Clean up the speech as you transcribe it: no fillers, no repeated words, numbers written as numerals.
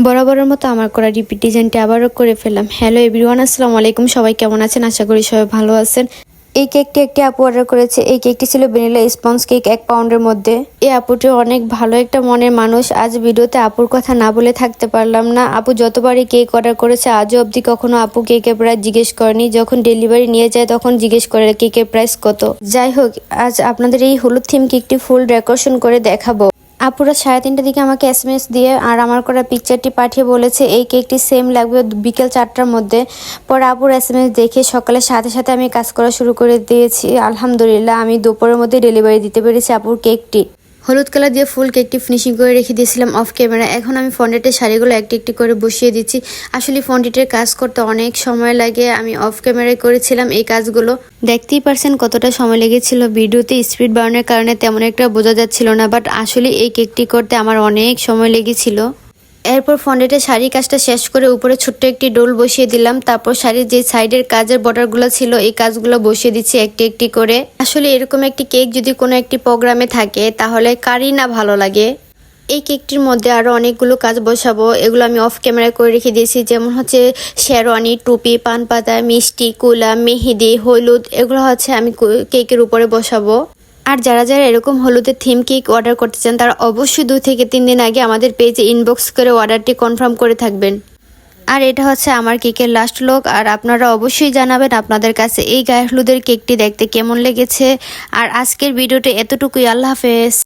বরাবরের মতো আমার করা রিপিট ডিজাইনটা আবারও করে ফেললাম। হ্যালো এভরিওয়ান, আসসালামু আলাইকুম। সবাই কেমন আছেন? আশা করি সবাই ভালো আছেন। এই কেকটি একটি আপু অর্ডার করেছে। এই কেকটি ছিল ভ্যানিলা স্পঞ্জ কেক 1 পাউন্ডের মধ্যে। এই আপুটি অনেক ভালো একটা মনের মানুষ। আজ ভিডিওতে আপুর কথা না বলে থাকতে পারলাম না। আপু যতবারই কেক অর্ডার করেছে আজও অবধি কখনো আপু কেকের প্রাইস জিজ্ঞেস করেনি। যখন ডেলিভারি নিয়ে যায় তখন জিজ্ঞেস করে কেকের প্রাইস কত। যাই হোক, আজ আপনাদের এই হলুদ থিম কেকটি ফুল ডেকোরেশন করে দেখাবো। আপুরা 3:30টার দিকে আমাকে SMS দিয়ে আর আমার করা পিকচারটি পাঠিয়ে বলেছে এই কেকটি সেম লাগবে বিকেল 4টার মধ্যে। পরে আপুর SMS দেখে সকালে সাথে সাথে আমি কাজ করা শুরু করে দিয়েছি। আলহামদুলিল্লাহ, আমি দুপুরের মধ্যে ডেলিভারি দিতে পেরেছি আপুর কেকটি। হলুদ কালার দিয়ে ফুল কেকটি ফিনিশিং করে রেখে দিয়েছিলাম অফ ক্যামেরা। এখন আমি ফন্ডেটের শাড়িগুলো একটি একটি করে বসিয়ে দিচ্ছি। আসলে ফন্ডেটের কাজ করতে অনেক সময় লাগে। আমি অফ ক্যামেরায় করেছিলাম এই কাজগুলো। দেখতেই পারছেন কতটা সময় লেগেছিল। ভিডিওতে স্পিড বাড়ানোর কারণে তেমন একটা বোঝা যাচ্ছিল না, বাট আসলে এই কেকটি করতে আমার অনেক সময় লেগেছিল। এরপর ফন্ডেটের শাড়ির কাজটা শেষ করে উপরে ছোট্ট একটি ডোল বসিয়ে দিলাম। তারপর শাড়ির যে সাইডের কাজের বর্ডারগুলো ছিল এই কাজগুলো বসিয়ে দিচ্ছি একটি একটি করে। আসলে এরকম একটি কেক যদি কোনো একটি প্রোগ্রামে থাকে তাহলে কারই না ভালো লাগে। এই কেকটির মধ্যে আরও অনেকগুলো কাজ বসাবো, এগুলো আমি অফ ক্যামেরা করে রেখে দিয়েছি। যেমন হচ্ছে শেরওয়ানি, টুপি, পান পাতা, মিষ্টি, কুলা, মেহেদি, হলুদ, এগুলো হচ্ছে আমি কেকের উপরে বসাবো। আর যারা যারা এরকম হলুদের থিম কেক অর্ডার করতে চান তারা অবশ্যই 2 থেকে 3 দিন আগে আমাদের পেজে ইনবক্স করে অর্ডারটি কনফার্ম করে থাকবেন। আর এটা হচ্ছে আমার কেকের লাস্ট লুক। আর আপনারা অবশ্যই জানাবেন আপনাদের কাছে এই গায়ে হলুদের কেকটি দেখতে কেমন লেগেছে। আর আজকের ভিডিওটি এতটুকুই। আল্লাহ হাফেজ।